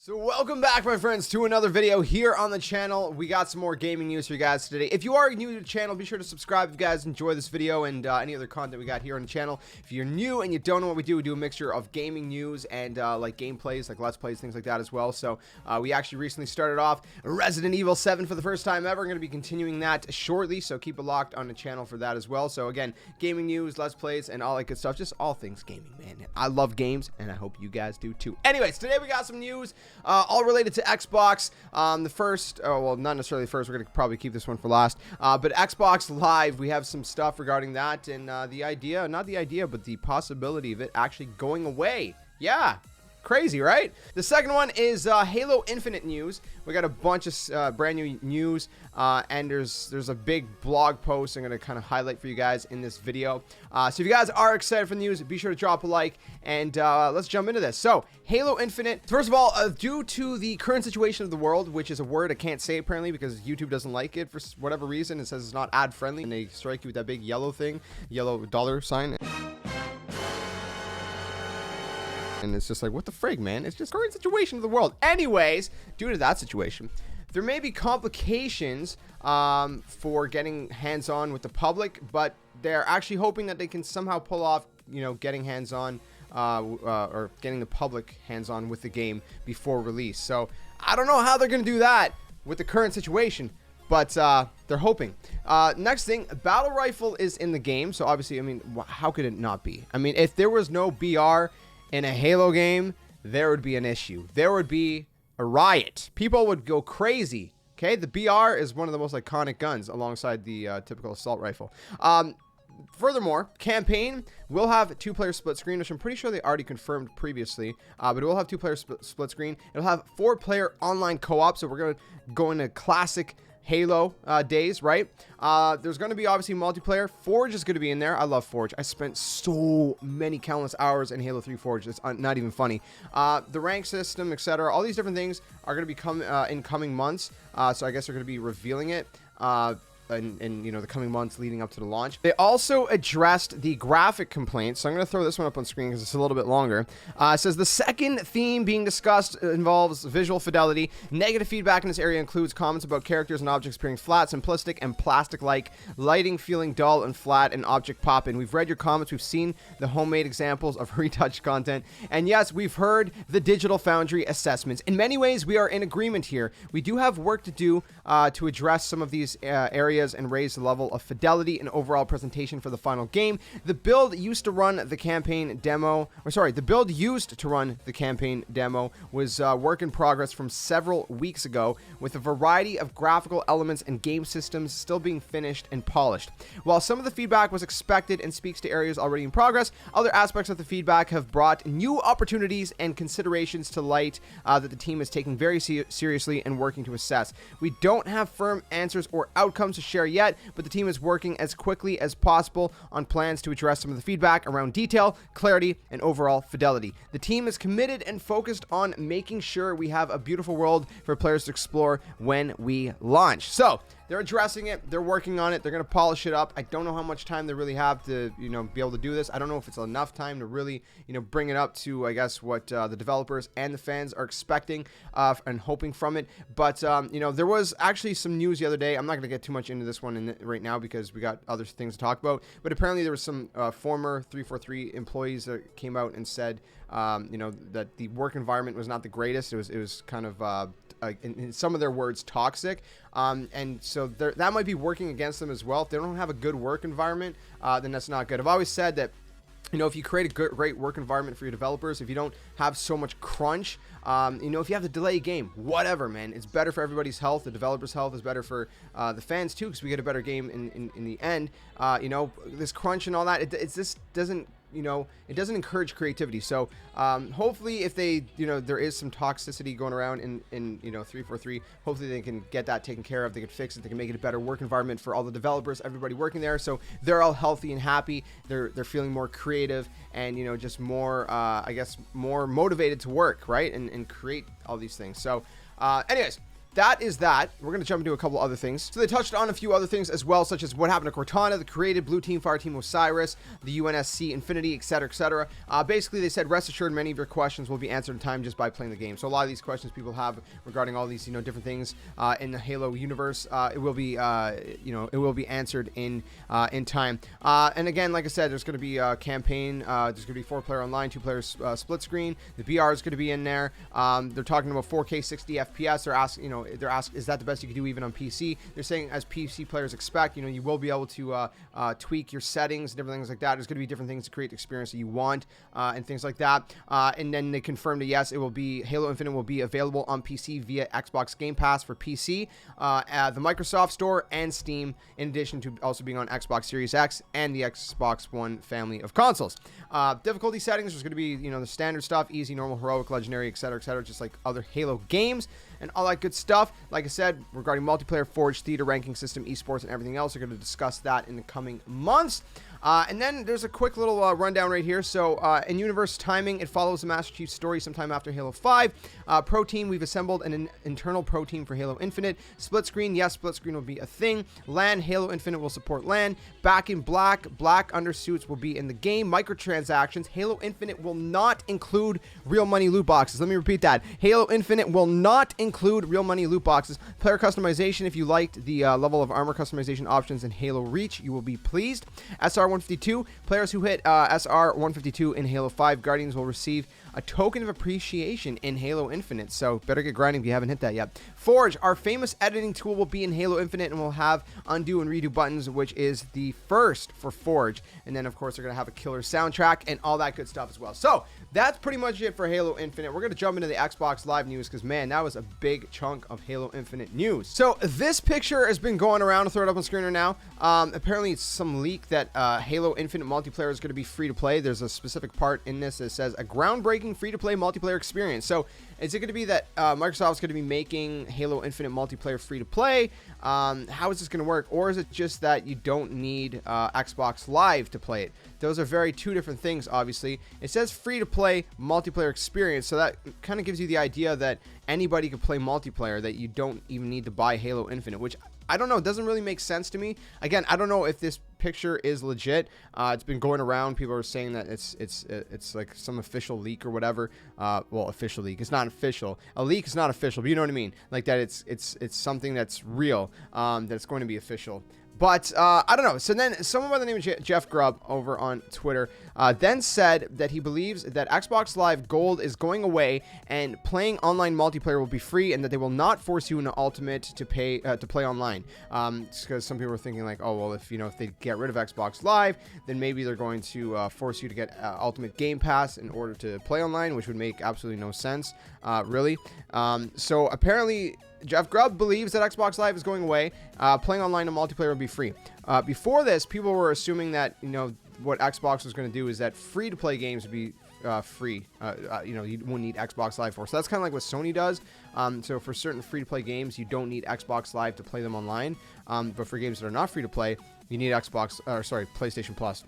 So welcome back, my friends, to another video here on the channel. We got some more gaming news for you guys today. If you are new to the channel, be sure to subscribe if you guys enjoy this video and any other content we got here on the channel. If you're new and you don't know what we do a mixture of gaming news and like gameplays, like let's plays, things like that as well. So we actually recently started off Resident Evil 7 for the first time ever. We're going to be continuing that shortly, so keep it locked on the channel for that as well. So again, gaming news, let's plays, and all that good stuff. Just all things gaming, man. I love games, and I hope you guys do too. Anyways, today we got some news. All related to Xbox. The first, well, not necessarily the first, we're going to probably keep this one for last, but Xbox Live, we have some stuff regarding that, and the idea, not the idea, but the possibility of it actually going away. Yeah. Crazy, right? The second one is Halo Infinite news. We got a bunch of brand new news, and there's a big blog post I'm going to kind of highlight for you guys in this video. So if you guys are excited for the news, be sure to drop a like, and let's jump into this. So Halo Infinite, first of all, due to the current situation of the world, which is a word I can't say apparently because YouTube doesn't like it for whatever reason. It says it's not ad friendly, and they strike you with that big yellow thing, yellow dollar sign. And it's just like, what the frig, man? It's just current situation of the world. Anyways, due to that situation, there may be complications for getting hands-on with the public, but they're actually hoping that they can somehow pull off, you know, getting hands-on or getting the public hands-on with the game before release. So I don't know how they're going to do that with the current situation, but they're hoping. Next thing, Battle Rifle is in the game. So obviously, I mean, how could it not be? I mean, if there was no BR in a Halo game, there would be an issue. There would be a riot. People would go crazy. Okay, the BR is one of the most iconic guns alongside the typical assault rifle. Furthermore, campaign will have two-player split screen, which I'm pretty sure they already confirmed previously, but it will have two-player split screen. It'll have four-player online co-op, so we're going to go into classic Halo days, right? There's going to be obviously multiplayer. Forge is going to be in there. I love Forge. I spent so many countless hours in Halo 3 Forge. It's not even funny. The rank system, etc. All these different things are going to become in coming months. So I guess they're going to be revealing it in you know, the coming months leading up to the launch. They also addressed the graphic complaints, so I'm going to throw this one up on screen because it's a little bit longer. It says the second theme being discussed involves visual fidelity. Negative feedback in this area includes comments about characters and objects appearing flat, simplistic, and plastic-like, lighting feeling dull and flat, and object pop-in. We've read your comments, we've seen the homemade examples of retouched content, and yes, we've heard the Digital Foundry assessments. In many ways, we are in agreement here. We do have work to do to address some of these areas and raise the level of fidelity and overall presentation for the final game. The build used to run the campaign demo, the build used to run the campaign demo was work in progress from several weeks ago, with a variety of graphical elements and game systems still being finished and polished. While some of the feedback was expected and speaks to areas already in progress, other aspects of the feedback have brought new opportunities and considerations to light that the team is taking very seriously and working to assess. We don't have firm answers or outcomes to share yet, but the team is working as quickly as possible on plans to address some of the feedback around detail, clarity, and overall fidelity. The team is committed and focused on making sure we have a beautiful world for players to explore when we launch. So they're addressing it, they're working on it, they're going to polish it up. I don't know how much time they really have to, you know, be able to do this. I don't know if it's enough time to really, you know, bring it up to, I guess, what the developers and the fans are expecting and hoping from it. But, you know, there was actually some news the other day. I'm not going to get too much into this one right now because we got other things to talk about. But apparently there was some former 343 employees that came out and said, you know, that the work environment was not the greatest. It was kind of in some of their words, toxic, and so that might be working against them as well. If they don't have a good work environment, then that's not good. I've always said that, you know, if you create a great work environment for your developers, if you don't have so much crunch, you know, if you have to delay a game, whatever, man, it's better for everybody's health. The developer's health is better for the fans too, because we get a better game in the end. You know, this crunch and all that, it just doesn't, you know, it doesn't encourage creativity. So hopefully, if they, you know, there is some toxicity going around in you know, 343, hopefully they can get that taken care of. They can fix it. They can make it a better work environment for all the developers, everybody working there, so they're all healthy and happy. They're feeling more creative and, you know, just more I guess more motivated to work, right, and create all these things. So anyways, that is that. We're going to jump into a couple other things. So they touched on a few other things as well, such as what happened to Cortana, the created Blue Team, Fire Team Osiris, the UNSC Infinity, etc., etc. Basically, they said, rest assured, many of your questions will be answered in time just by playing the game. So a lot of these questions people have regarding all these, different things in the Halo universe, it will be, it will be answered in time. And again, like I said, there's going to be a campaign. There's going to be 4-player online, 2-player split screen. The BR is going to be in there. They're talking about 4K 60 FPS. They're asking, is that the best you can do even on PC? They're saying, as PC players expect, you will be able to tweak your settings and different things like that. There's going to be different things to create the experience that you want and things like that. And then they confirmed that yes, Halo Infinite will be available on PC via Xbox Game Pass for PC, the Microsoft Store, and Steam, in addition to also being on Xbox Series X and the Xbox One family of consoles. Difficulty settings, there's going to be, the standard stuff, easy, normal, heroic, legendary, etc., just like other Halo games and all that good stuff. Like I said, regarding multiplayer, Forge, theater, ranking system, esports, and everything else, they're going to discuss that in the coming months. And then there's a quick little rundown right here. So in universe timing, it follows the Master Chief story sometime after Halo 5. Pro Team, we've assembled an internal Pro Team for Halo Infinite. Split screen, yes, split screen will be a thing. LAN, Halo Infinite will support LAN. Back in black undersuits will be in the game. Microtransactions, Halo Infinite will not include real money loot boxes. Let me repeat that. Halo Infinite will not include real money loot boxes. Player customization, if you liked the level of armor customization options in Halo Reach, you will be pleased. SR-152, players who hit SR-152 in Halo 5 Guardians will receive a token of appreciation in Halo Infinite, so better get grinding if you haven't hit that yet. Forge, our famous editing tool, will be in Halo Infinite and will have undo and redo buttons, which is the first for Forge. And then, of course, they're going to have a killer soundtrack and all that good stuff as well. So that's pretty much it for Halo Infinite. We're going to jump into the Xbox Live news because, man, that was a big chunk of Halo Infinite news. So this picture has been going around. I'll throw it up on screen right now. Apparently, it's some leak that Halo Infinite multiplayer is going to be free to play. There's a specific part in this that says a groundbreaking free-to-play multiplayer experience. So is it going to be that Microsoft's going to be making Halo Infinite multiplayer free-to-play? How is this going to work? Or is it just that you don't need Xbox Live to play it? Those are two different things, obviously. It says free-to-play multiplayer experience, so that kind of gives you the idea that anybody can play multiplayer, that you don't even need to buy Halo Infinite, which I don't know. It doesn't really make sense to me. Again, I don't know if this picture is legit. It's been going around. People are saying that it's like some official leak or whatever. Well, official leak. It's not official. A leak is not official, but you know what I mean. Like that. It's something that's real. That's going to be official. But I don't know. So then someone by the name of Jeff Grubb over on Twitter then said that he believes that Xbox Live Gold is going away and playing online multiplayer will be free, and that they will not force you in the Ultimate to pay to play online. Because some people are thinking like, oh well, if they get rid of Xbox Live, then maybe they're going to force you to get Ultimate Game Pass in order to play online, which would make absolutely no sense, really. So apparently, Jeff Grubb believes that Xbox Live is going away. Playing online and multiplayer will be free. Before this, people were assuming that, what Xbox was going to do is that free-to-play games would be free. You wouldn't need Xbox Live for. So that's kind of like what Sony does. So for certain free-to-play games, you don't need Xbox Live to play them online. But for games that are not free-to-play, you need PlayStation Plus.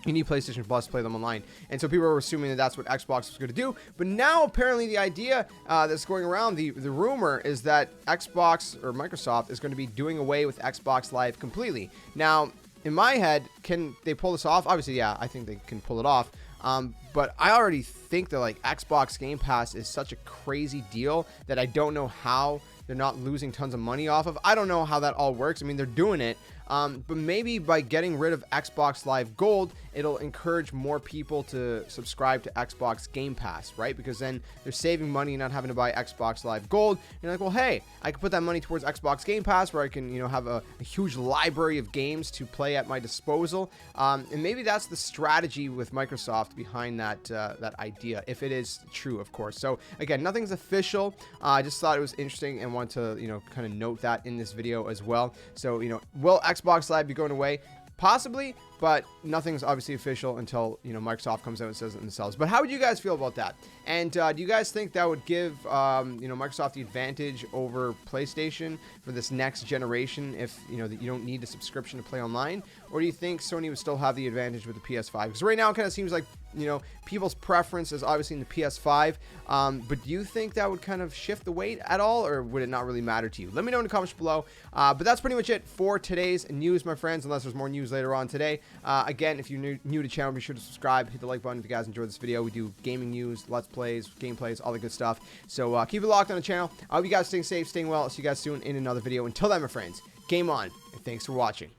You need PlayStation Plus to play them online. And so people were assuming that that's what Xbox was going to do. But now apparently the idea that's going around, the rumor is that Xbox or Microsoft is going to be doing away with Xbox Live completely. Now, in my head, can they pull this off? Obviously, yeah, I think they can pull it off. But I already think that like Xbox Game Pass is such a crazy deal that I don't know how they're not losing tons of money off of. I don't know how that all works. I mean, they're doing it. But maybe by getting rid of Xbox Live Gold, it'll encourage more people to subscribe to Xbox Game Pass, right? Because then they're saving money and not having to buy Xbox Live Gold. You're like, well, hey, I can put that money towards Xbox Game Pass where I can, have a huge library of games to play at my disposal. And maybe that's the strategy with Microsoft behind that idea, if it is true, of course. So again, nothing's official. I just thought it was interesting and want to, kind of note that in this video as well. So, will Xbox Live be going away? Possibly, but nothing's obviously official until Microsoft comes out and says it themselves. But how would you guys feel about that? And do you guys think that would give Microsoft the advantage over PlayStation for this next generation if that you don't need a subscription to play online? Or do you think Sony would still have the advantage with the PS5? Because right now it kind of seems like you know, people's preference is obviously in the PS5. But do you think that would kind of shift the weight at all, or would it not really matter to you? Let me know in the comments below. But that's pretty much it for today's news, my friends, unless there's more news later on today. Again, if you're new to the channel, be sure to subscribe, hit the like button if you guys enjoyed this video. We do gaming news, let's plays, gameplays, all the good stuff. So keep it locked on the channel. I hope you guys staying safe, staying well. I'll see you guys soon in another video. Until then, my friends, game on, and thanks for watching.